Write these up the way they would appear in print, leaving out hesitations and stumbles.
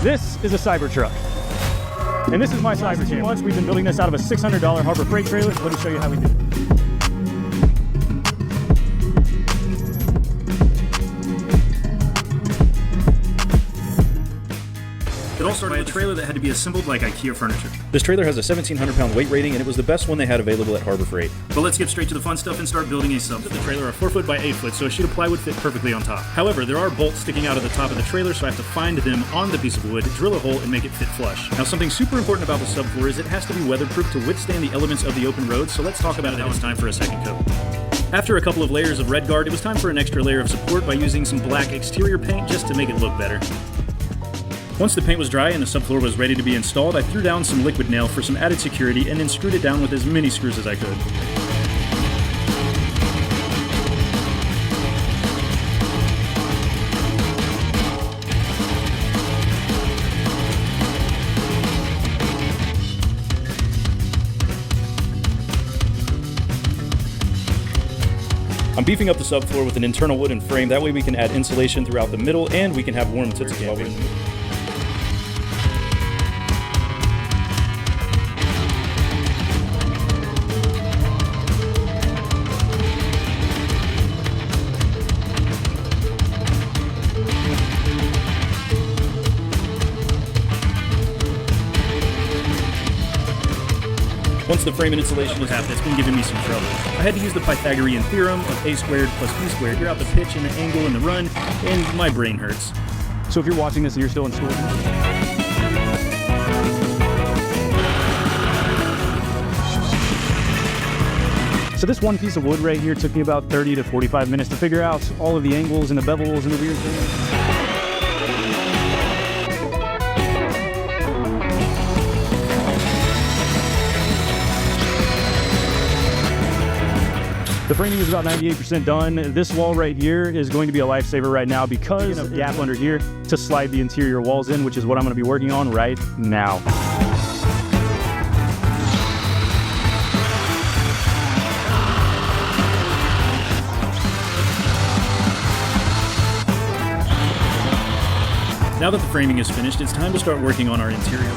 This is a Cybertruck. And this is my Cybertruck. Once we've been building this out of a $600 Harbor Freight trailer. Let me show you how we do it. It all started with a trailer that had to be assembled like IKEA furniture. This trailer has a 1,700-pound weight rating, and it was the best one they had available at Harbor Freight. But let's get straight to the fun stuff and start building a sub. The trailer are 4 foot by 8 foot, so a sheet of plywood fit perfectly on top. However, there are bolts sticking out of the top of the trailer, so I have to find them on the piece of wood, drill a hole, and make it fit flush. Now, something super important about the subfloor is it has to be weatherproof to withstand the elements of the open road, so let's talk about it. Now it's time for a second coat. After a couple of layers of red guard, it was time for an extra layer of support by using some black exterior paint just to make it look better. Once the paint was dry and the subfloor was ready to be installed, I threw down some liquid nail for some added security and then screwed it down with as many screws as I could. I'm beefing up the subfloor with an internal wooden frame, that way we can add insulation throughout the middle and we can have warm tits camping. Once the frame and insulation was half, it's been giving me some trouble. I had to use the Pythagorean theorem of a squared plus b squared, figure out the pitch and the angle and the run, and my brain hurts. So if you're watching this and you're still in school, so this one piece of wood right here took me about 30 to 45 minutes to figure out all of the angles and the bevels and the weird things. The framing is about 98% done. This wall right here is going to be a lifesaver right now because of a gap under here to slide the interior walls in, which is what I'm going to be working on right now. Now that the framing is finished, it's time to start working on our interior.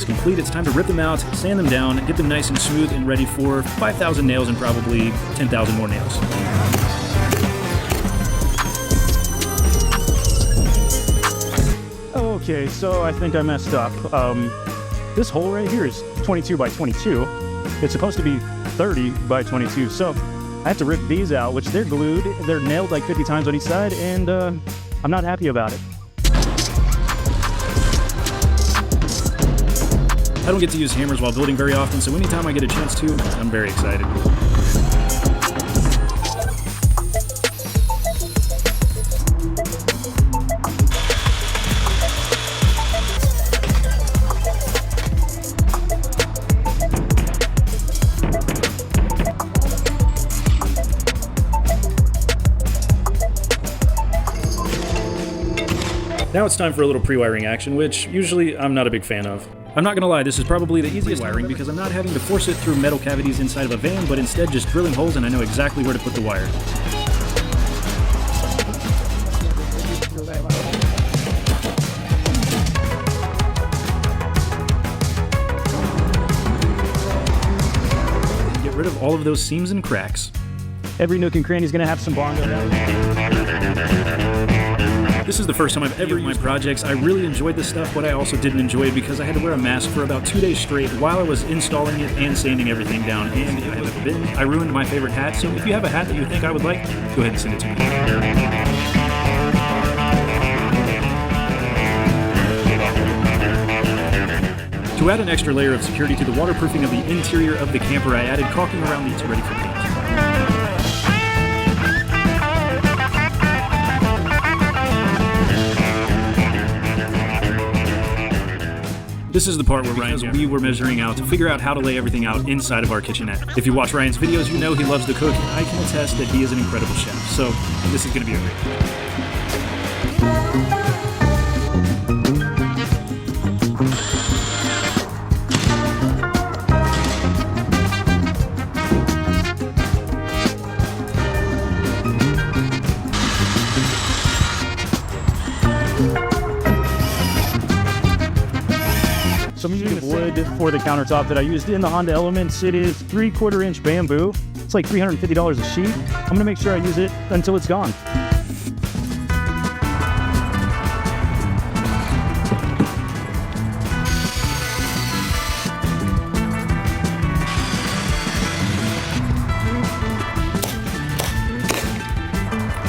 Complete, it's time to rip them out, sand them down, get them nice and smooth and ready for 5,000 nails and probably 10,000 more nails. Okay, so I think I messed up. This hole right here is 22 by 22. It's supposed to be 30 by 22, so I have to rip these out, which they're glued. They're nailed like 50 times on each side, and I'm not happy about it. I don't get to use hammers while building very often, so anytime I get a chance to, I'm very excited. Now it's time for a little pre-wiring action, which usually I'm not a big fan of. I'm not gonna lie, this is probably the easiest wiring because I'm not having to force it through metal cavities inside of a van, but instead just drilling holes and I know exactly where to put the wire. Get rid of all of those seams and cracks. Every nook and cranny is gonna have some bongo. This is the first time I've ever used my projects. I really enjoyed this stuff, but I also didn't enjoy it because I had to wear a mask for about 2 days straight while I was installing it and sanding everything down. And if I have been, I ruined my favorite hat. So if you have a hat that you think I would like, go ahead and send it to me. To add an extra layer of security to the waterproofing of the interior of the camper, I added caulking around these ready for paint. This is the part where we were measuring out to figure out how to lay everything out inside of our kitchenette. If you watch Ryan's videos, you know he loves to cook, and I can attest that he is an incredible chef. So this is going to be a great video. So I'm using wood for the countertop that I used in the Honda Elements. It is 3/4 inch bamboo. It's like $350 a sheet. I'm gonna make sure I use it until it's gone.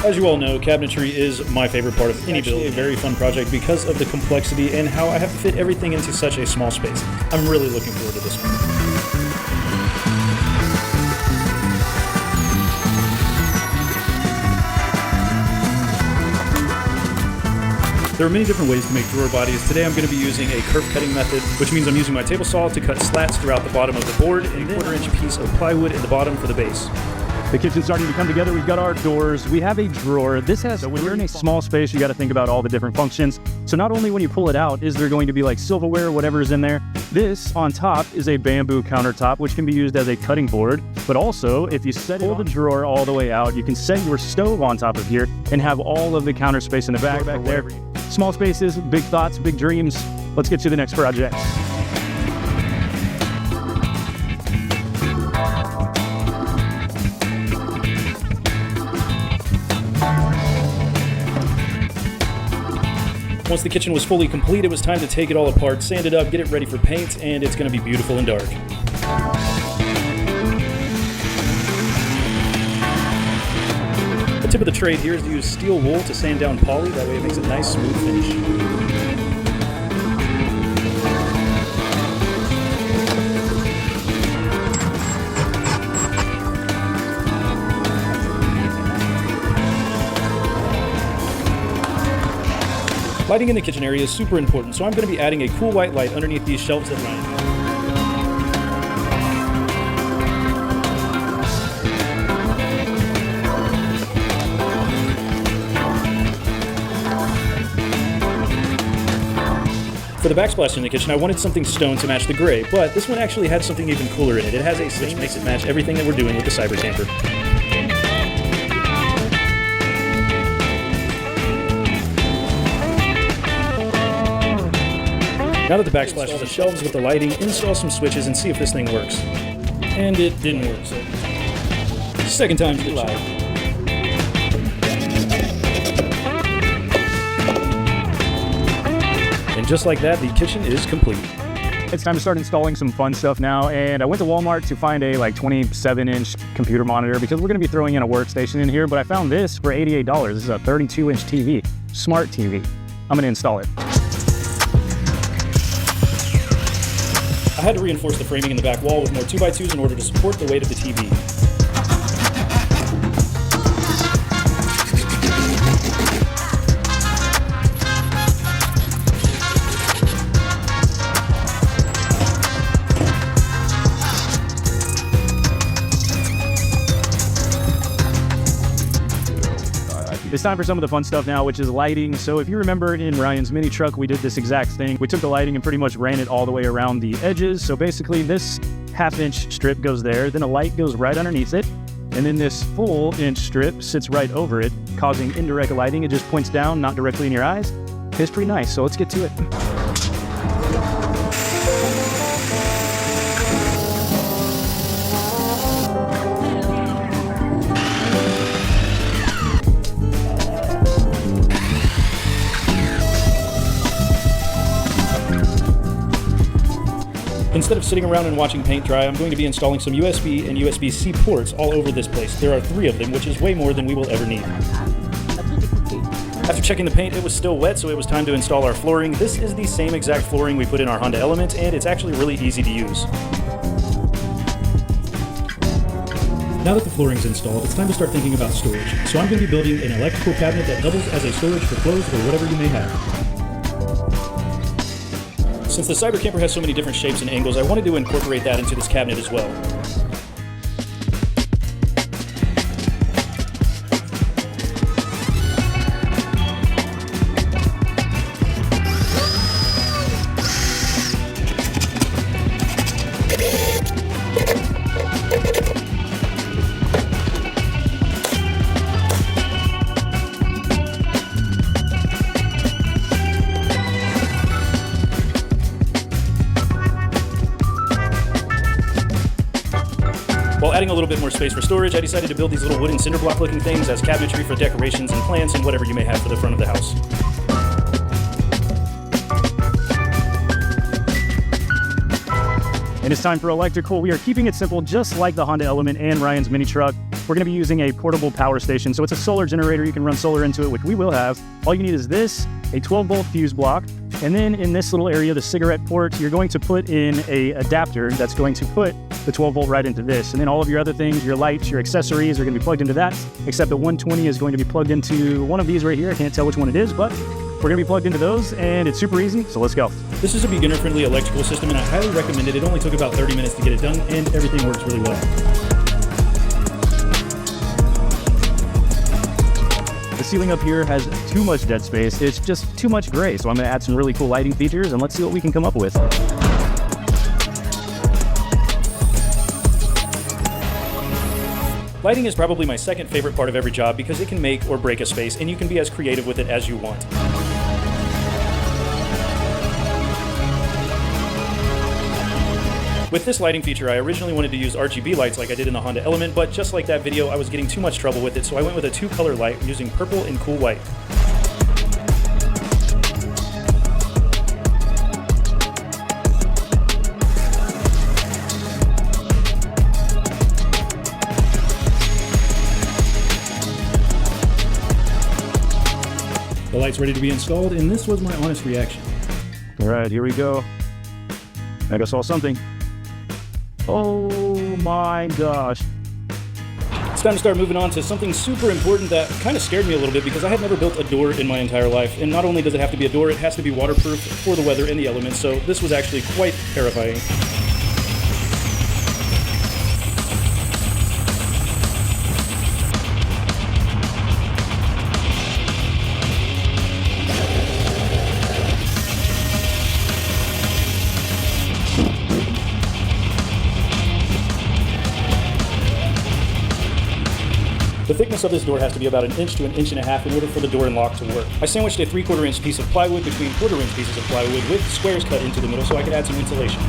As you all know, cabinetry is my favorite part of any build. A very fun project because of the complexity and how I have to fit everything into such a small space. I'm really looking forward to this one. There are many different ways to make drawer bodies. Today I'm going to be using a curve cutting method, which means I'm using my table saw to cut slats throughout the bottom of the board and a 1/4 inch piece of plywood in the bottom for the base. The kitchen's starting to come together. We've got our doors. We have a drawer. So when you're in a small space, you got to think about all the different functions. So not only when you pull it out is there going to be like silverware, whatever is in there. This on top is a bamboo countertop, which can be used as a cutting board. But also, if you pull the drawer all the way out, you can set your stove on top of here and have all of the counter space in the back there. Small spaces, big thoughts, big dreams. Let's get to the next project. Once the kitchen was fully complete, it was time to take it all apart, sand it up, get it ready for paint, and it's going to be beautiful and dark. A tip of the trade here is to use steel wool to sand down poly, that way it makes a nice smooth finish. Lighting in the kitchen area is super important, so I'm going to be adding a cool white light underneath these shelves that Ryan has. For the backsplash in the kitchen, I wanted something stone to match the gray, but this one actually had something even cooler in it. It has a switch, makes it match everything that we're doing with the cyber camper. Now that the backsplash is the shelves with the lighting, install some switches and see if this thing works. And it didn't work, so second time's the charm. And just like that, the kitchen is complete. It's time to start installing some fun stuff now, and I went to Walmart to find a like 27-inch computer monitor because we're going to be throwing in a workstation in here, but I found this for $88. This is a 32-inch TV, smart TV. I'm going to install it. I had to reinforce the framing in the back wall with more 2x2s in order to support the weight of the TV. It's time for some of the fun stuff now, which is lighting. So if you remember in Ryan's mini truck, we did this exact thing. We took the lighting and pretty much ran it all the way around the edges. So basically this 1/2-inch strip goes there, then a light goes right underneath it, and then this full inch strip sits right over it, causing indirect lighting. It just points down, not directly in your eyes. It's pretty nice, so let's get to it. Instead of sitting around and watching paint dry, I'm going to be installing some USB and USB-C ports all over this place. There are 3 of them, which is way more than we will ever need. After checking the paint, it was still wet, so it was time to install our flooring. This is the same exact flooring we put in our Honda Element, and it's actually really easy to use. Now that the flooring's installed, it's time to start thinking about storage. So I'm going to be building an electrical cabinet that doubles as a storage for clothes or whatever you may have. Since the Cyber Camper has so many different shapes and angles, I wanted to incorporate that into this cabinet as well. While adding a little bit more space for storage, I decided to build these little wooden cinder block looking things as cabinetry for decorations and plants and whatever you may have for the front of the house. And it's time for electrical. We are keeping it simple, just like the Honda Element and Ryan's mini truck. We're going to be using a portable power station. So it's a solar generator. You can run solar into it, which we will have. All you need is this, a 12-volt fuse block. And then in this little area, the cigarette port, you're going to put in a adapter that's going to put the 12-volt right into this. And then all of your other things, your lights, your accessories are going to be plugged into that, except the 120 is going to be plugged into one of these right here. I can't tell which one it is, but we're going to be plugged into those, and it's super easy, so let's go. This is a beginner-friendly electrical system, and I highly recommend it. It only took about 30 minutes to get it done, and everything works really well. The ceiling up here has too much dead space. It's just too much gray, so I'm going to add some really cool lighting features, and let's see what we can come up with. Lighting is probably my second favorite part of every job because it can make or break a space, and you can be as creative with it as you want. With this lighting feature, I originally wanted to use RGB lights like I did in the Honda Element, but just like that video, I was getting too much trouble with it, so I went with a two-color light using purple and cool white. The light's ready to be installed, and this was my honest reaction. All right, here we go. I saw something. Oh my gosh. It's time to start moving on to something super important that kind of scared me a little bit because I had never built a door in my entire life. And not only does it have to be a door, it has to be waterproof for the weather and the elements. So this was actually quite terrifying. The thickness of this door has to be about 1 inch to 1.5 inches in order for the door and lock to work. I sandwiched a 3/4 inch piece of plywood between 1/4 inch pieces of plywood with squares cut into the middle so I could add some insulation.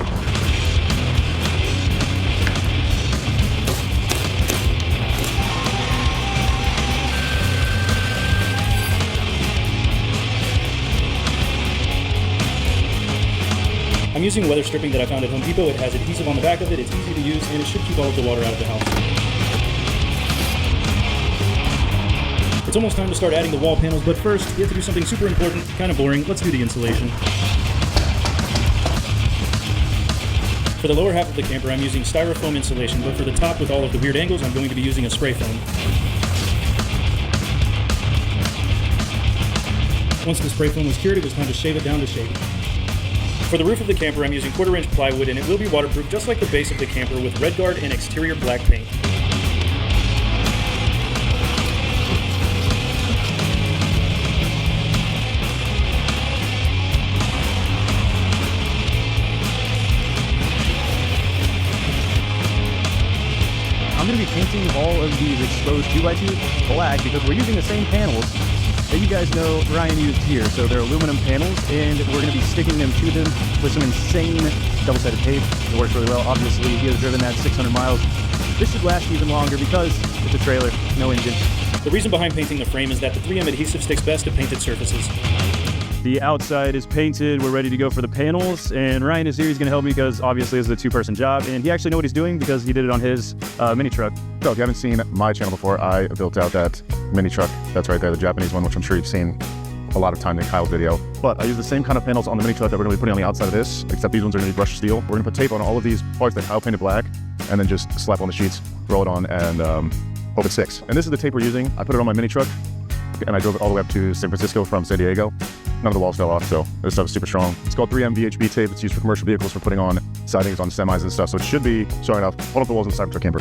I'm using weather stripping that I found at Home Depot. It has adhesive on the back of it, it's easy to use, and it should keep all of the water out of the house. It's almost time to start adding the wall panels, but first, we have to do something super important, kind of boring. Let's do the insulation. For the lower half of the camper, I'm using styrofoam insulation, but for the top with all of the weird angles, I'm going to be using a spray foam. Once the spray foam was cured, it was time to shave it down to shape. For the roof of the camper, I'm using 1/4 inch plywood, and it will be waterproof just like the base of the camper with RedGuard and exterior black paint. I'm going to be painting all of these exposed 2x2 black because we're using the same panels that you guys know Ryan used here. So they're aluminum panels, and we're going to be sticking them to them with some insane double-sided tape. It works really well. Obviously, he has driven that 600 miles. This should last even longer because it's a trailer, no engine. The reason behind painting the frame is that the 3M adhesive sticks best to painted surfaces. The outside is painted. We're ready to go for the panels, and Ryan is here. He's going to help me because obviously it's a two-person job, and he actually knows what he's doing because he did it on his mini truck. So if you haven't seen my channel before, I built out that mini truck. That's right there, the Japanese one, which I'm sure you've seen a lot of time in Kyle's video. But I use the same kind of panels on the mini truck that we're going to be putting on the outside of this, except these ones are going to be brushed steel. We're going to put tape on all of these parts that Kyle painted black, and then just slap on the sheets, roll it on, and hope it sticks. And this is the tape we're using. I put it on my mini truck, and I drove it all the way up to San Francisco from San Diego. None of the walls fell off, so this stuff is super strong. It's called 3M VHB tape. It's used for commercial vehicles for putting on sidings on semis and stuff, so it should be strong enough. Hold up the walls in the Cybertruck camper.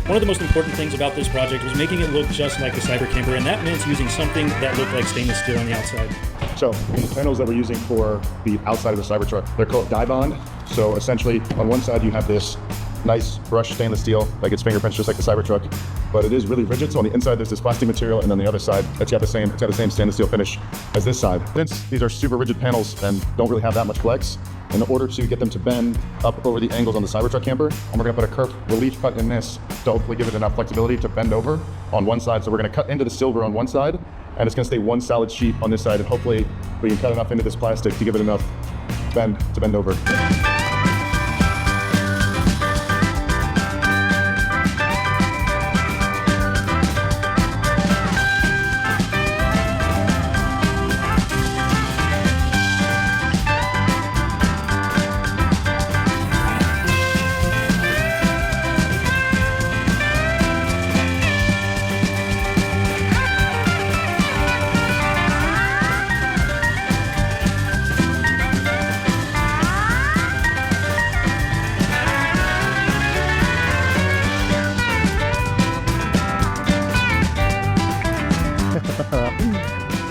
One of the most important things about this project was making it look just like the Cyber Camper, and that meant using something that looked like stainless steel on the outside. So in the panels that we're using for the outside of the Cybertruck, they're called die bond. So essentially on one side you have this nice brushed stainless steel, like it's fingerprints just like the Cybertruck, but it is really rigid. So on the inside there's this plastic material, and then the other side it's got the same stainless steel finish as this side. Since these are super rigid panels and don't really have that much flex, in order to get them to bend up over the angles on the Cybertruck camper, and we're gonna put a kerf relief cut in this to hopefully give it enough flexibility to bend over on one side. So we're gonna cut into the silver on one side, and it's gonna stay one solid sheet on this side, and hopefully we can cut enough into this plastic to give it enough bend to bend over.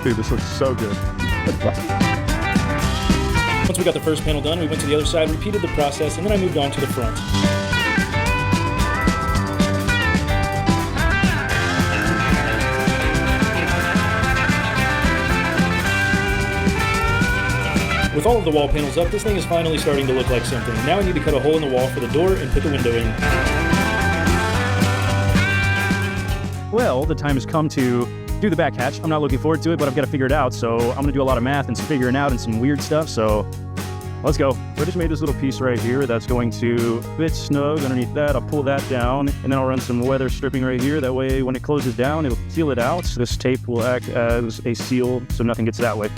Dude, this looks so good. Once we got the first panel done, we went to the other side, repeated the process, and then I moved on to the front. With all of the wall panels up, this thing is finally starting to look like something. Now I need to cut a hole in the wall for the door and put the window in. Well, the time has come to do the back hatch. I'm not looking forward to it, but I've got to figure it out. So I'm gonna do a lot of math and some figuring out and some weird stuff. So let's go. So I just made this little piece right here that's going to fit snug underneath that. I'll pull that down, and then I'll run some weather stripping right here. That way, when it closes down, it'll seal it out. This tape will act as a seal so nothing gets that way.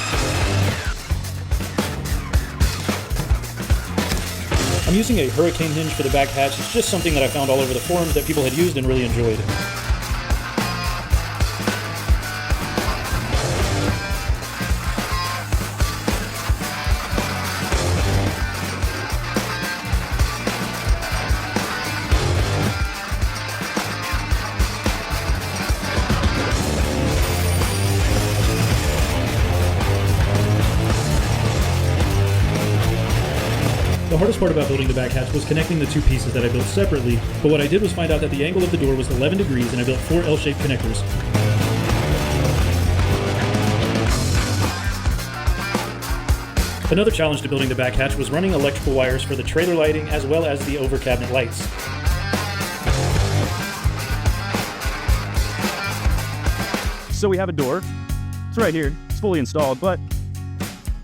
I'm using a hurricane hinge for the back hatch. It's just something that I found all over the forums that people had used and really enjoyed. The hardest part about building the back hatch was connecting the two pieces that I built separately, but what I did was find out that the angle of the door was 11 degrees and I built 4 L-shaped connectors. Another challenge to building the back hatch was running electrical wires for the trailer lighting as well as the over cabinet lights. So we have a door. It's right here. It's fully installed, but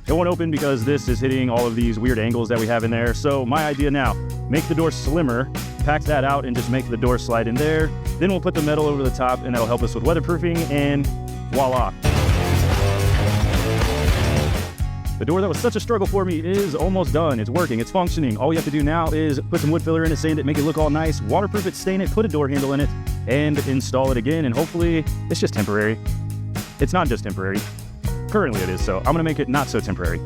it won't open because this is hitting all of these weird angles that we have in there. So my idea now, make the door slimmer, pack that out, and just make the door slide in there. Then we'll put the metal over the top, and that'll help us with weatherproofing, and voila. The door that was such a struggle for me is almost done. It's working, it's functioning. All we have to do now is put some wood filler in it, sand it, make it look all nice, waterproof it, stain it, put a door handle in it, and install it again. And hopefully it's just temporary. It's not just temporary. Currently it is, so I'm gonna make it not so temporary.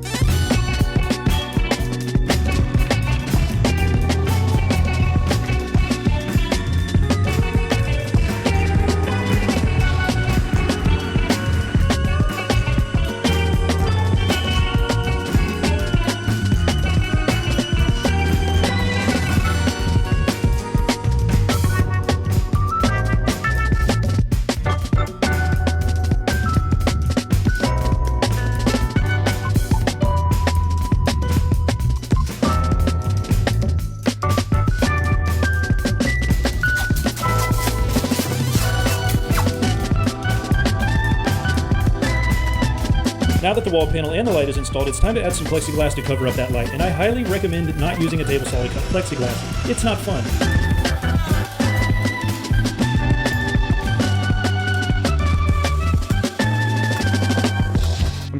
Now that the wall panel and the light is installed, it's time to add some plexiglass to cover up that light, and I highly recommend not using a table saw to cut plexiglass. It's not fun.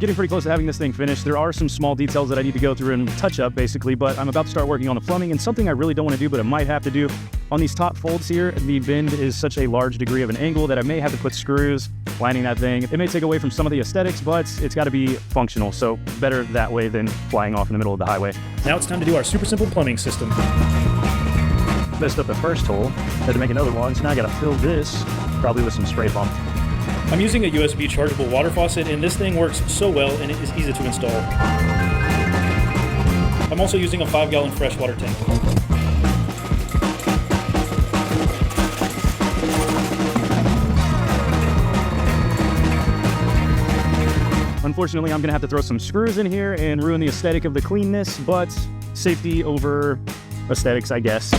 getting pretty close to having this thing finished. There are some small details that I need to go through and touch up, basically, but I'm about to start working on the plumbing, and something I really don't want to do, but I might have to do. On these top folds here, the bend is such a large degree of an angle that I may have to put screws lining that thing. It may take away from some of the aesthetics, but it's got to be functional, so better that way than flying off in the middle of the highway. Now it's time to do our super simple plumbing system. Messed up the first hole, had to make another one, so now I got to fill this, probably with some spray foam. I'm using a USB chargeable water faucet, and this thing works so well and it is easy to install. I'm also using a 5-gallon freshwater tank. Unfortunately, I'm gonna have to throw some screws in here and ruin the aesthetic of the cleanness, but safety over aesthetics, I guess.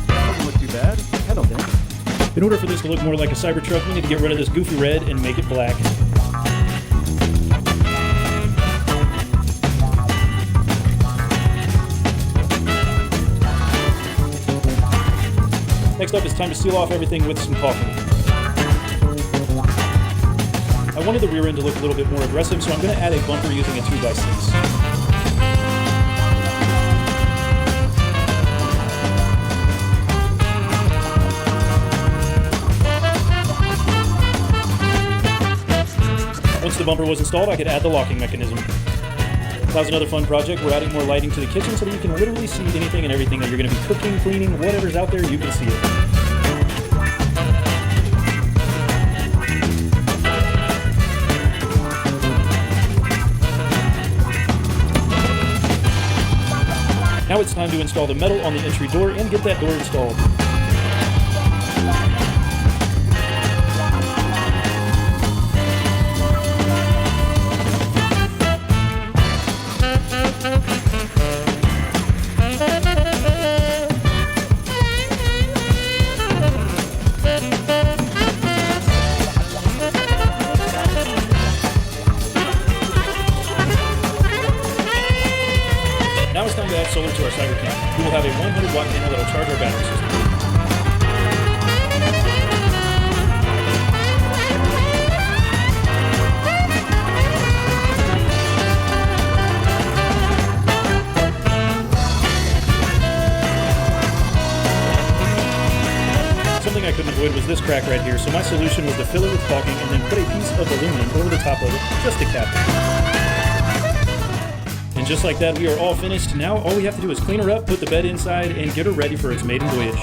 Doesn't look too bad, I don't think. In order for this to look more like a Cybertruck, we need to get rid of this goofy red and make it black. Next up, it's time to seal off everything with some caulking. I wanted the rear end to look a little bit more aggressive, so I'm going to add a bumper using a 2x6. Once the bumper was installed, I could add the locking mechanism. That was another fun project. We're adding more lighting to the kitchen so that you can literally see anything and everything that you're going to be cooking, cleaning, whatever's out there, you can see it. Now it's time to install the metal on the entry door and get that door installed. Now it's time to add solar to our cyber camp. We will have a 100-watt panel that will charge our battery system. Something I couldn't avoid was this crack right here, so my solution was to fill it with caulking and then put a piece of aluminum over the top of it just to cap it. And just like that, we are all finished. Now all we have to do is clean her up, put the bed inside, and get her ready for its maiden voyage.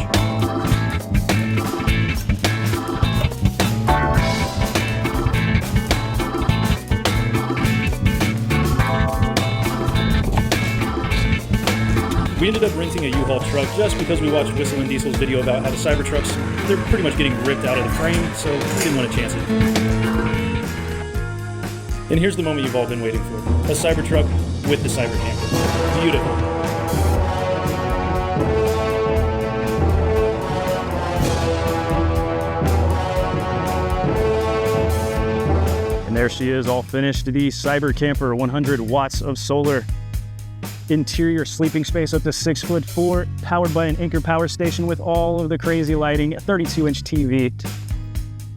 We ended up renting a U-Haul truck just because we watched Whistle and Diesel's video about how the Cybertrucks, they're pretty much getting ripped out of the frame, so we didn't want to chance it. And here's the moment you've all been waiting for. A Cybertruck with the Cyber Camper. Beautiful. And there she is, all finished. The Cyber Camper, 100 watts of solar. Interior sleeping space up to 6'4", powered by an Anchor power station with all of the crazy lighting, a 32-inch TV.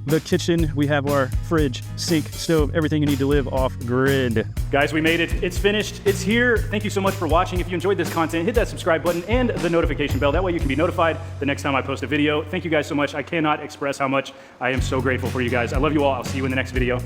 The kitchen, we have our fridge, sink, stove, everything you need to live off-grid. Guys, we made it. It's finished. It's here. Thank you so much for watching. If you enjoyed this content, hit that subscribe button and the notification bell. That way you can be notified the next time I post a video. Thank you guys so much. I cannot express how much I am so grateful for you guys. I love you all. I'll see you in the next video.